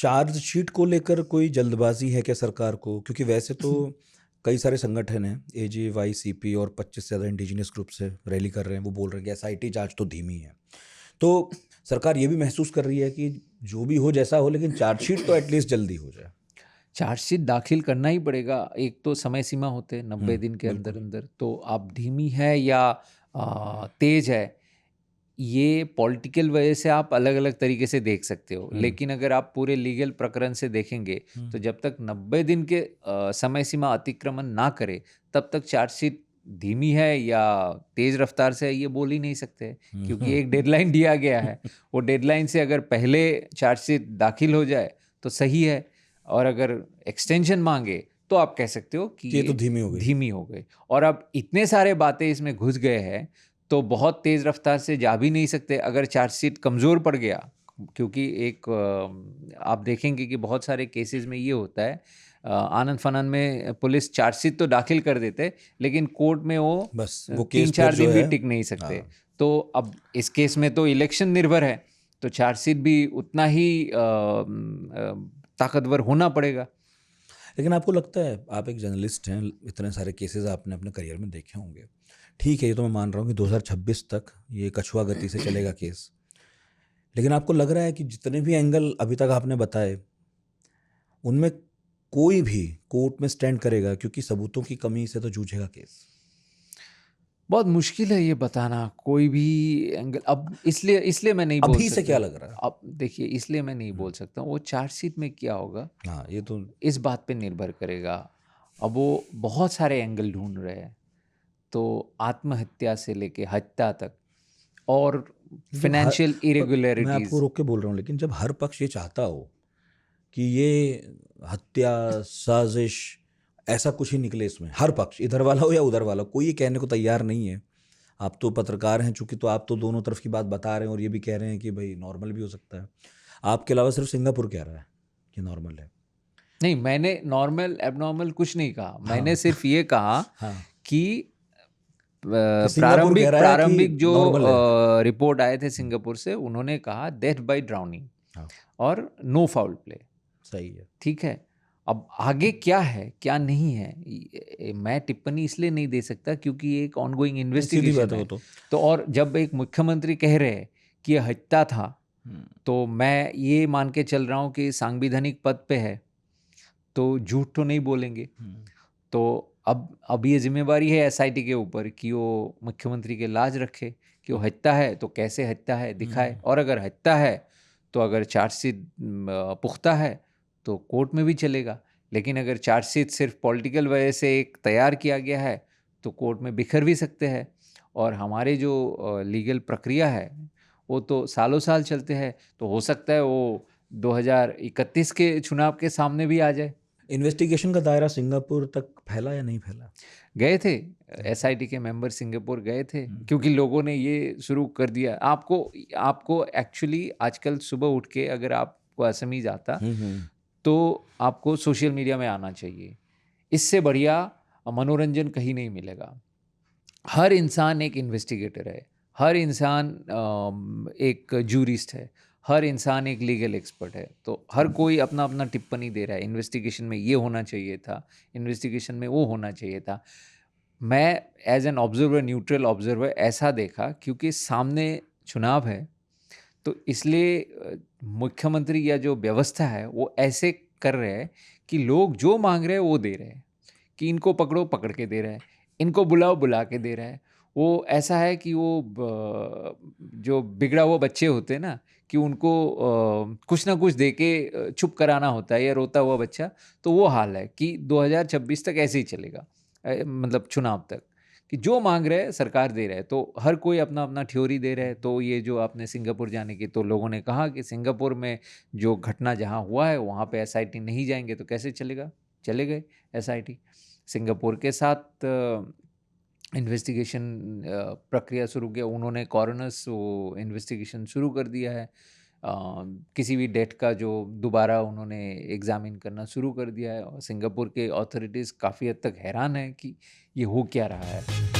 Chargesheet को लेकर कोई जल्दबाजी है क्या सरकार को? क्योंकि वैसे तो कई सारे संगठन हैं, एजेवाईसीपी और 25 से ज़्यादा इंडिजिनस ग्रुप से रैली कर रहे हैं। वो बोल रहे हैं कि एसआईटी जांच तो धीमी है। तो सरकार ये भी महसूस कर रही है कि जो भी हो जैसा हो, लेकिन चार्जशीट तो एटलीस्ट जल्दी हो जाए। चार्जशीट दाखिल करना ही पड़ेगा। एक तो समय सीमा होते हैं 90 दिन के अंदर बिल्कुल। अंदर, तो आप धीमी है या तेज है, ये पॉलिटिकल वजह से आप अलग अलग तरीके से देख सकते हो। लेकिन अगर आप पूरे लीगल प्रकरण से देखेंगे तो जब तक 90 दिन के समय सीमा अतिक्रमण ना करे तब तक चार्जशीट धीमी है या तेज रफ्तार से है ये बोल ही नहीं सकते, क्योंकि एक डेडलाइन दिया गया है। वो डेडलाइन से अगर पहले चार्जशीट दाखिल हो जाए तो सही है, और अगर एक्सटेंशन मांगे तो आप कह सकते हो कि ये तो धीमी हो गई। धीमी हो गई। और अब इतने सारे बातें इसमें घुस गए हैं तो बहुत तेज़ रफ्तार से जा भी नहीं सकते अगर चार्जशीट कमज़ोर पड़ गया। क्योंकि एक आप देखेंगे कि बहुत सारे केसेस में ये होता है, आनन फानन में पुलिस चार्जशीट तो दाखिल कर देते लेकिन कोर्ट में वो बस वो केस 3-4 फिर जो दिन भी है। टिक नहीं सकते। हाँ। तो अब इस केस में तो इलेक्शन निर्भर है, तो चार्जशीट भी उतना ही ताकतवर होना पड़ेगा। लेकिन आपको लगता है, आप एक जर्नलिस्ट हैं, इतने सारे केसेस आपने अपने करियर में देखे होंगे, ठीक है ये तो मैं मान रहा हूँ कि 2026 तक ये कछुआ गति से चलेगा केस, लेकिन आपको लग रहा है कि जितने भी एंगल अभी तक आपने बताए उनमें कोई भी कोर्ट में स्टैंड करेगा? क्योंकि सबूतों की कमी से तो जूझेगा केस। बहुत मुश्किल है ये बताना कोई भी एंगल। अब इसलिए इसलिए मैं नहीं बोल अभी से क्या सकता। लग रहा है? अब देखिए, इसलिए मैं नहीं बोल सकता वो चार्जशीट में क्या होगा, हाँ ये तो। इस बात पे निर्भर करेगा। अब वो बहुत सारे एंगल ढूंढ रहे हैं, तो आत्महत्या से लेके हत्या तक और जब हर फाइनेंशियल मैं आपको इरेगुलरिटीज। रोक के बोल रहा हूँ, लेकिन जब हर पक्ष ये चाहता हो कि ये हत्या साजिश, ऐसा कुछ ही निकले इसमें, हर पक्ष इधर वाला हो या उधर वाला, कोई ये कहने को तैयार नहीं है। आप तो पत्रकार हैं चूंकि, तो आप तो दोनों तरफ की बात बता रहे हैं और ये भी कह रहे हैं कि भाई नॉर्मल भी हो सकता है। आपके अलावा सिर्फ सिंगापुर कह रहा है कि नॉर्मल है। नहीं, मैंने नॉर्मल एबनॉर्मल कुछ नहीं कहा। मैंने हाँ। सिर्फ ये कहा हाँ कि कि सिंगापुर कह प्रारंभिक रहा है कि प्रारंभिक जो नॉर्मल है। रिपोर्ट आए थे सिंगापुर से, उन्होंने कहा डेथ बाय ड्राउनिंग हाँ और नो फाउल प्ले। सही है। ठीक है। अब आगे क्या है क्या नहीं है मैं टिप्पणी इसलिए नहीं दे सकता क्योंकि ये एक ऑनगोइंग नहीं, सीधी बात इन्वेस्टिगेशन है वो है। तो। तो और जब एक मुख्यमंत्री कह रहे हैं कि ये हत्या था, तो मैं ये मान के चल रहा हूँ कि सांविधानिक पद पे है तो झूठ तो नहीं बोलेंगे। तो अब ये जिम्मेवारी है एसआईटी के ऊपर कि वो मुख्यमंत्री के लाज रखे कि वो हत्या है तो कैसे हत्या है दिखाए, और अगर हत्या है तो अगर चार्जशीट पुख्ता है तो कोर्ट में भी चलेगा। लेकिन अगर चार्जशीट सिर्फ पॉलिटिकल वजह से एक तैयार किया गया है तो कोर्ट में बिखर भी सकते हैं, और हमारे जो लीगल प्रक्रिया है वो तो सालों साल चलते हैं। तो हो सकता है वो 2031 के चुनाव के सामने भी आ जाए। इन्वेस्टिगेशन का दायरा सिंगापुर तक फैला या नहीं फैला? गए थे एसआईटी के मेंबर, सिंगापुर गए थे क्योंकि लोगों ने ये शुरू कर दिया। आपको आपको एक्चुअली आजकल सुबह उठ के अगर आपको असमीज आता तो आपको सोशल मीडिया में आना चाहिए। इससे बढ़िया मनोरंजन कहीं नहीं मिलेगा। हर इंसान एक इन्वेस्टिगेटर है, हर इंसान एक जूरिस्ट है, हर इंसान एक लीगल एक्सपर्ट है। तो हर कोई अपना अपना टिप्पणी दे रहा है, इन्वेस्टिगेशन में ये होना चाहिए था, इन्वेस्टिगेशन में वो होना चाहिए था। मैं as an observer, neutral observer ऐसा देखा क्योंकि सामने चुनाव है, तो इसलिए मुख्यमंत्री या जो व्यवस्था है वो ऐसे कर रहे हैं कि लोग जो मांग रहे हैं वो दे रहे हैं, कि इनको पकड़ो पकड़ के दे रहा है, इनको बुलाओ बुला के दे रहा है। वो ऐसा है कि वो जो बिगड़ा हुआ बच्चे होते हैं ना, कि उनको कुछ ना कुछ दे के चुप कराना होता है, या रोता हुआ बच्चा, तो वो हाल है कि 2026 तक ऐसे ही चलेगा। मतलब चुनाव तक कि जो मांग रहे हैं सरकार दे रहे हैं, तो हर कोई अपना अपना थ्योरी दे रहे हैं। तो ये जो आपने सिंगापुर जाने की, तो लोगों ने कहा कि सिंगापुर में जो घटना जहाँ हुआ है वहाँ पे एसआईटी नहीं जाएंगे तो कैसे चलेगा। चले गए एसआईटी, सिंगापुर के साथ इन्वेस्टिगेशन प्रक्रिया शुरू किया उन्होंने। कॉरोनर्स वो इन्वेस्टिगेशन शुरू कर दिया है। किसी भी डेट का जो दोबारा उन्होंने एग्जामिन करना शुरू कर दिया है, और सिंगापुर के अथॉरिटीज़ काफ़ी हद तक हैरान है कि ये हो क्या रहा है।